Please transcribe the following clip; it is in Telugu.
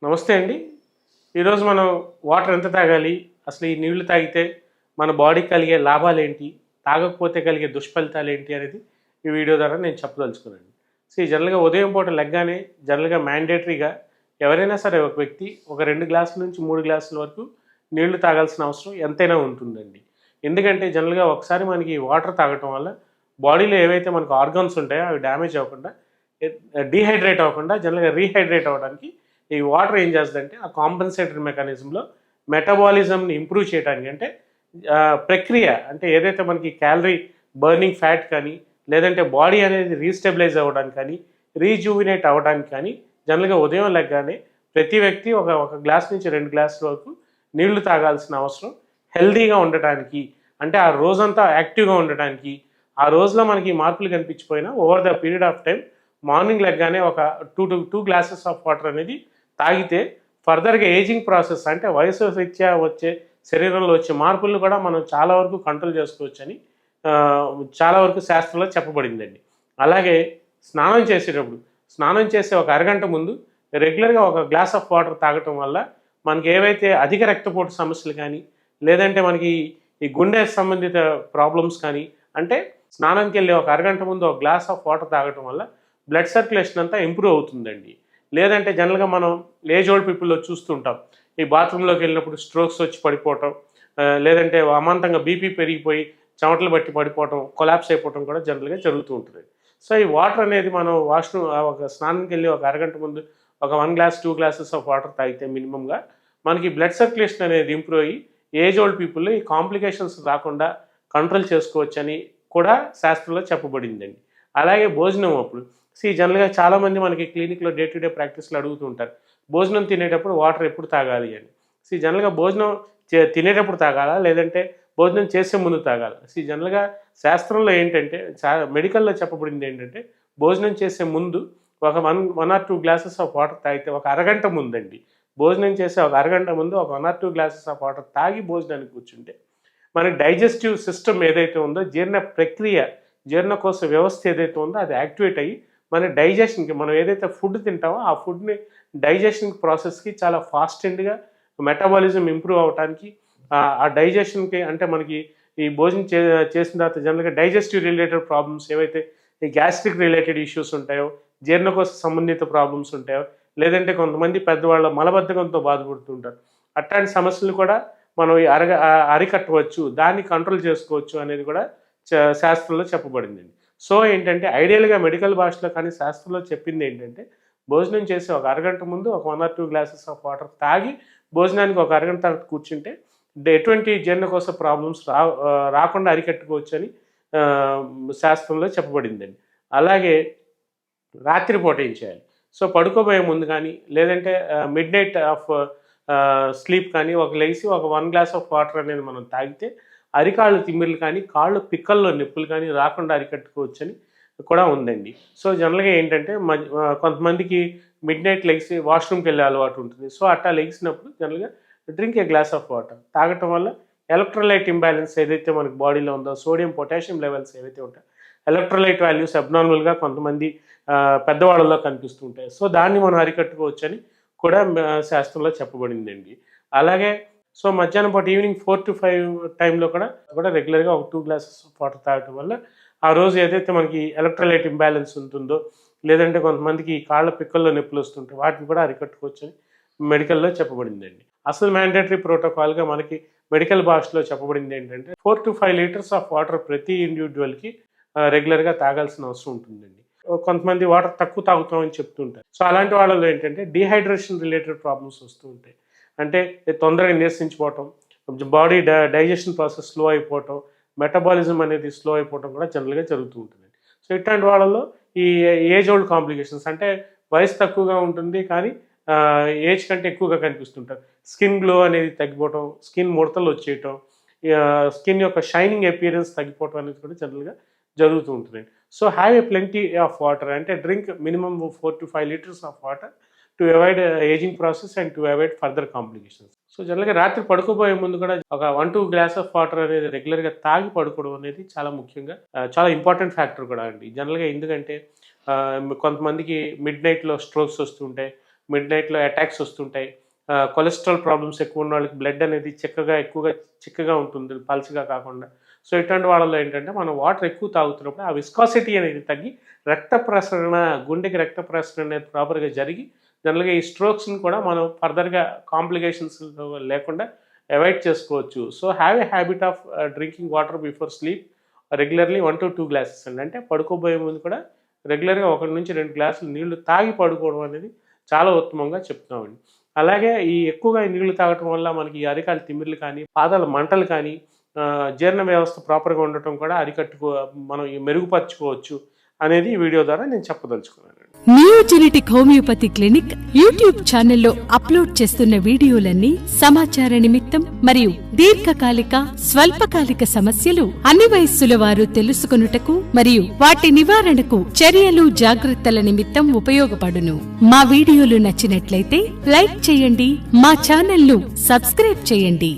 నమస్తే అండి. ఈరోజు మనం వాటర్ ఎంత తాగాలి? అసలు ఈ నీళ్లు తాగితే మన బాడీకి కలిగే లాభాలేంటి? తాగకపోతే కలిగే దుష్ఫలితాలేంటి అనేది ఈ వీడియో ద్వారా నేను చెప్పదలుచుకున్నాను. జనరల్‌గా ఉదయం పూట లెగ్గానే జనరల్‌గా మ్యాండేటరీగా ఎవరైనా సరే ఒక వ్యక్తి ఒక 2 గ్లాసుల నుంచి 3 గ్లాసుల వరకు నీళ్లు తాగాల్సిన అవసరం ఎంతైనా ఉంటుందండి. ఎందుకంటే జనరల్‌గా ఒకసారి మనకి వాటర్ తాగటం వల్ల బాడీలో ఏవైతే మనకు ఆర్గాన్స్ ఉంటాయో అవి డ్యామేజ్ అవ్వకుండా డీహైడ్రేట్ అవ్వకుండా జనరల్‌గా రీహైడ్రేట్ అవ్వడానికి ఈ వాటర్ ఏం చేస్తుందంటే ఆ కాంపెన్సేటరీ మెకానిజంలో మెటబాలిజంని ఇంప్రూవ్ చేయడానికి అంటే ప్రక్రియ అంటే ఏదైతే మనకి క్యాలరీ బర్నింగ్ ఫ్యాట్ కానీ లేదంటే బాడీ అనేది రీస్టెబిలైజ్ అవ్వడానికి కానీ రీజూవినేట్ అవ్వడానికి కానీ జనరల్గా ఉదయం లెగ్గానే ప్రతి వ్యక్తి ఒక ఒక గ్లాస్ నుంచి 2 గ్లాసుల వరకు నీళ్లు తాగాల్సిన అవసరం హెల్దీగా ఉండటానికి అంటే ఆ రోజంతా యాక్టివ్గా ఉండటానికి ఆ రోజులో మనకి మార్పులు కనిపించిపోయినా over the period of time morning లెగ్గానే ఒక 2 గ్లాసెస్ ఆఫ్ వాటర్ అనేది తాగితే ఫర్దర్గా ఏజింగ్ ప్రాసెస్ అంటే వయసు రీత్యా వచ్చే శరీరంలో వచ్చే మార్పులను కూడా మనం చాలా వరకు కంట్రోల్ చేసుకోవచ్చని చాలా వరకు శాస్త్రంలో చెప్పబడిందండి. అలాగే స్నానం చేసే ఒక అరగంట ముందు రెగ్యులర్గా ఒక గ్లాస్ ఆఫ్ వాటర్ తాగటం వల్ల మనకి ఏవైతే అధిక రక్తపోటు సమస్యలు కానీ లేదంటే మనకి ఈ గుండె సంబంధిత ప్రాబ్లమ్స్ కానీ అంటే స్నానంకి వెళ్ళి ఒక అరగంట ముందు ఒక గ్లాస్ ఆఫ్ వాటర్ తాగటం వల్ల బ్లడ్ సర్క్యులేషన్ అంతా ఇంప్రూవ్ అవుతుందండి. లేదంటే జనరల్గా మనం ఏజ్ ఓల్డ్ పీపుల్లో చూస్తుంటాం ఈ బాత్రూంలోకి వెళ్ళినప్పుడు స్ట్రోక్స్ వచ్చి పడిపోవటం లేదంటే అమాంతంగా బీపీ పెరిగిపోయి చెమటలు బట్టి పడిపోవటం కొలాప్స్ అయిపోవటం కూడా జనరల్గా జరుగుతూ ఉంటుంది. సో ఈ వాటర్ అనేది మనం వాష్రూమ్ ఒక స్నానంకి వెళ్ళి ఒక అరగంట ముందు ఒక 1 గ్లాస్ 2 గ్లాసెస్ ఆఫ్ వాటర్ తాగితే మినిమంగా మనకి బ్లడ్ సర్క్యులేషన్ అనేది ఇంప్రూవ్ అయ్యి ఏజ్ ఓల్డ్ పీపుల్లో ఈ కాంప్లికేషన్స్ రాకుండా కంట్రోల్ చేసుకోవచ్చని కూడా శాస్త్రంలో చెప్పబడిందండి. అలాగే భోజనం అప్పుడు జనరల్గా చాలామంది మనకి క్లినిక్లో డే టు డే ప్రాక్టీస్లో అడుగుతూ ఉంటారు భోజనం తినేటప్పుడు వాటర్ ఎప్పుడు తాగాలి అని. జనరల్గా భోజనం తినేటప్పుడు తాగాలా లేదంటే భోజనం చేసే ముందు తాగాల. జనరల్గా శాస్త్రంలో ఏంటంటే మెడికల్లో చెప్పబడింది ఏంటంటే భోజనం చేసే ముందు ఒక 1 or 2 గ్లాసెస్ ఆఫ్ వాటర్ తాగితే ఒక అరగంట ముందండి భోజనం చేసే ఒక అరగంట ముందు ఒక 1 or 2 గ్లాసెస్ ఆఫ్ వాటర్ తాగి భోజనానికి కూర్చుంటే మనకి డైజెస్టివ్ సిస్టమ్ ఏదైతే ఉందో జీర్ణకోశ వ్యవస్థ ఏదైతే ఉందో అది యాక్టివేట్ అయ్యి మన డైజెషన్కి మనం ఏదైతే ఫుడ్ తింటామో ఆ ఫుడ్ని డైజెషన్ ప్రాసెస్కి చాలా ఫాస్ట్ అండ్గా మెటబాలిజం ఇంప్రూవ్ అవడానికి ఆ డైజెషన్కి అంటే మనకి ఈ భోజనం చేసిన తర్వాత జనరల్గా డైజెస్టివ్ రిలేటెడ్ ప్రాబ్లమ్స్ ఏవైతే ఈ గ్యాస్ట్రిక్ రిలేటెడ్ ఇష్యూస్ ఉంటాయో జీర్ణకోశ సంబంధిత ప్రాబ్లమ్స్ ఉంటాయో లేదంటే కొంతమంది పెద్దవాళ్ళ మలబద్ధకంతో బాధపడుతుంటారు అట్లాంటి సమస్యలు కూడా మనం అరికట్టవచ్చు దాన్ని కంట్రోల్ చేసుకోవచ్చు అనేది కూడా శాస్త్రంలో చెప్పబడిందండి. సో ఏంటంటే ఐడియల్గా మెడికల్ భాషలో కానీ శాస్త్రంలో చెప్పింది ఏంటంటే భోజనం చేసి ఒక అరగంట ముందు ఒక 1 or 2 గ్లాసెస్ ఆఫ్ వాటర్ తాగి భోజనానికి ఒక అరగంట తర్వాత కూర్చుంటే ఎటువంటి జీర్ణకోశ ప్రాబ్లమ్స్ రాకుండా అరికట్టుకోవచ్చు అని శాస్త్రంలో చెప్పబడిందండి. అలాగే రాత్రిపూట ఏం చేయాలి? పడుకోబోయే ముందు కానీ లేదంటే మిడ్ నైట్ ఆఫ్ స్లీప్ కానీ లేచి ఒక 1 గ్లాస్ ఆఫ్ వాటర్ అనేది మనం తాగితే అరికాళ్ళు తిమ్మిర్లు కానీ కాళ్ళు పిక్కల్లో నొప్పులు కానీ రాకుండా అరికట్టుకోవచ్చని కూడా ఉందండి. జనరల్గా ఏంటంటే కొంతమందికి మిడ్ నైట్ లెగిసి వాష్రూమ్కి వెళ్ళే అలవాటు ఉంటుంది. అట్లా లెగిసినప్పుడు జనరల్గా drink A glass of water తాగటం వల్ల ఎలక్ట్రోలైట్ ఇంబ్యాలెన్స్ ఏదైతే మనకి బాడీలో ఉందో సోడియం పొటాషియం లెవెల్స్ ఏవైతే ఉంటాయో ఎలక్ట్రోలైట్ వాల్యూస్ అబ్నార్మల్గా కొంతమంది పెద్దవాళ్ళలో కనిపిస్తూ ఉంటాయి. దాన్ని మనం అరికట్టుకోవచ్చని కూడా శాస్త్రంలో చెప్పబడిందండి. అలాగే మధ్యాహ్నం పాటు ఈవినింగ్ 4 to 5 టైంలో కూడా రెగ్యులర్గా ఒక 2 గ్లాసెస్ ఆఫ్ వాటర్ తాగటం వల్ల ఆ రోజు ఏదైతే మనకి ఎలక్ట్రోలైట్ ఇంబ్యాలెన్స్ ఉంటుందో లేదంటే కొంతమందికి కాళ్ళ పిక్కల్లో నొప్పులు వస్తుంటాయి వాటిని కూడా అరికట్టుకోవచ్చని మెడికల్లో చెప్పబడిందండి. అసలు మ్యాండేటరీ ప్రోటోకాల్గా మనకి మెడికల్ భాషలో చెప్పబడింది ఏంటంటే 4 to 5 లీటర్స్ ఆఫ్ వాటర్ ప్రతి ఇండివిజువల్కి రెగ్యులర్గా తాగాల్సిన అవసరం ఉంటుందండి. కొంతమంది వాటర్ తక్కువ తాగుతామని చెప్తుంటారు. అలాంటి వాళ్ళలో ఏంటంటే డీహైడ్రేషన్ రిలేటెడ్ ప్రాబ్లమ్స్ వస్తూ ఉంటాయి. అంటే తొందరగా నీరసించిపోవటం బాడీ డైజెషన్ ప్రాసెస్ స్లో అయిపోవటం మెటబాలిజం అనేది స్లో అయిపోవటం కూడా జనరల్గా జరుగుతూ ఉంటుంది. ఇట్లాంటి వాళ్ళలో ఈ ఏజ్ ఓల్డ్ కాంప్లికేషన్స్ అంటే వయసు తక్కువగా ఉంటుంది కానీ ఏజ్ కంటే ఎక్కువగా కనిపిస్తుంటారు. స్కిన్ గ్లో అనేది తగ్గిపోవటం స్కిన్ ముడతలు వచ్చేయటం స్కిన్ యొక్క షైనింగ్ అపియరెన్స్ తగ్గిపోవటం అనేది కూడా జనరల్గా జరుగుతూ ఉంటుంది. Have a plenty of water అంటే drink minimum 4 to 5 litres of water to avoid ageing process and to avoid further complications. జనరల్గా రాత్రి పడుకోబోయే ముందు కూడా ఒక 1-2 గ్లాస్ ఆఫ్ వాటర్ అనేది రెగ్యులర్గా తాగి పడుకోవడం అనేది చాలా ముఖ్యంగా చాలా ఇంపార్టెంట్ ఫ్యాక్టర్ కూడా అండి. జనరల్గా ఎందుకంటే కొంతమందికి మిడ్ నైట్లో స్ట్రోక్స్ వస్తుంటాయి మిడ్ నైట్లో అటాక్స్ వస్తుంటాయి. కొలెస్ట్రాల్ ప్రాబ్లమ్స్ ఎక్కువ ఉన్న వాళ్ళకి బ్లడ్ అనేది ఎక్కువగా చిక్కగా ఉంటుంది, పల్చగా కాకుండా. సో ఇట్లాంటి వాళ్ళలో ఏంటంటే మనం వాటర్ ఎక్కువ తాగుతున్నప్పుడు ఆ విస్కాసిటీ అనేది తగ్గి గుండెకి రక్త ప్రసరణ అనేది ప్రాపర్గా జరిగి జనరల్గా ఈ స్ట్రోక్స్ని కూడా మనం ఫర్దర్గా కాంప్లికేషన్స్ లేకుండా అవాయిడ్ చేసుకోవచ్చు. So have a habit of drinking water before sleep regularly 1 to 2 glasses అండి. అంటే పడుకోబోయే ముందు కూడా రెగ్యులర్గా 1 నుంచి 2 గ్లాసులు నీళ్లు తాగి పడుకోవడం అనేది చాలా ఉత్తమంగా చెప్తున్నామండి. అలాగే ఈ ఎక్కువగా నీళ్లు తాగటం వల్ల మనకి అరికాల తిమ్మిర్లు కానీ, పాదాల మంటలు కానీ, జీర్ణ వ్యవస్థ ప్రాపర్గా ఉండటం కూడా మనం మెరుగుపరచుకోవచ్చు అనేది ఈ వీడియో ద్వారా నేను చెప్పదలుచుకున్నాను. నియోజెనెటిక్ హోమియోపతి క్లినిక్ యూట్యూబ్ ఛానల్లో అప్లోడ్ చేస్తున్న వీడియోలన్నీ సమాచార నిమిత్తం మరియు దీర్ఘకాలిక స్వల్పకాలిక సమస్యలు అన్ని వయస్సుల వారు తెలుసుకొనుటకు మరియు వాటి నివారణకు చర్యలు జాగ్రత్తల నిమిత్తం ఉపయోగపడును. మా వీడియోలు నచ్చినట్లయితే లైక్ చేయండి, మా ఛానల్ ను సబ్స్క్రైబ్ చేయండి.